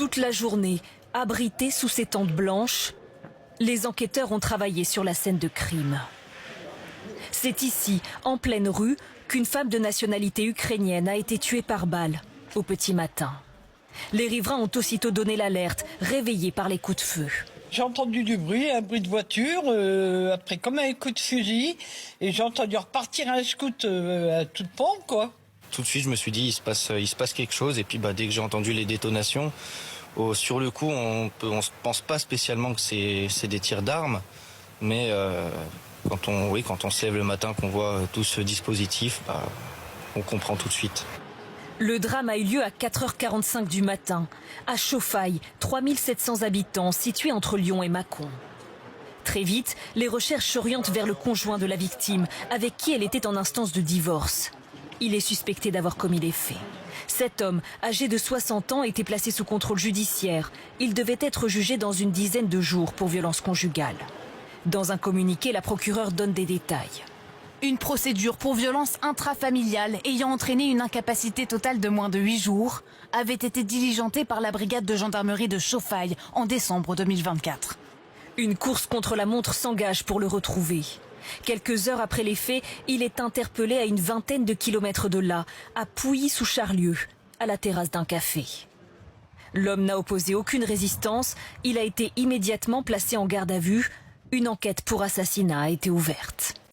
Toute la journée, abrités sous ces tentes blanches, les enquêteurs ont travaillé sur la scène de crime. C'est ici, en pleine rue, qu'une femme de nationalité ukrainienne a été tuée par balle, au petit matin. Les riverains ont aussitôt donné l'alerte, réveillés par les coups de feu. J'ai entendu du bruit, un bruit de voiture, après comme un coup de fusil, et j'ai entendu repartir un scout à toute pompe, quoi. Tout de suite, je me suis dit, il se passe quelque chose, et puis dès que j'ai entendu les détonations, sur le coup, on ne pense pas spécialement que c'est des tirs d'armes, mais quand on se lève le matin, qu'on voit tout ce dispositif, on comprend tout de suite. Le drame a eu lieu à 4h45 du matin, à Chauffailles, 3700 habitants, situé entre Lyon et Mâcon. Très vite, les recherches s'orientent vers le conjoint de la victime, avec qui elle était en instance de divorce. Il est suspecté d'avoir commis les faits. Cet homme, âgé de 60 ans, était placé sous contrôle judiciaire. Il devait être jugé dans une dizaine de jours pour violence conjugale. Dans un communiqué, la procureure donne des détails. Une procédure pour violence intrafamiliale ayant entraîné une incapacité totale de moins de 8 jours avait été diligentée par la brigade de gendarmerie de Chauffailles en décembre 2024. Une course contre la montre s'engage pour le retrouver. Quelques heures après les faits, il est interpellé à une vingtaine de kilomètres de là, à Pouilly-sous-Charlieu, à la terrasse d'un café. L'homme n'a opposé aucune résistance, il a été immédiatement placé en garde à vue. Une enquête pour assassinat a été ouverte.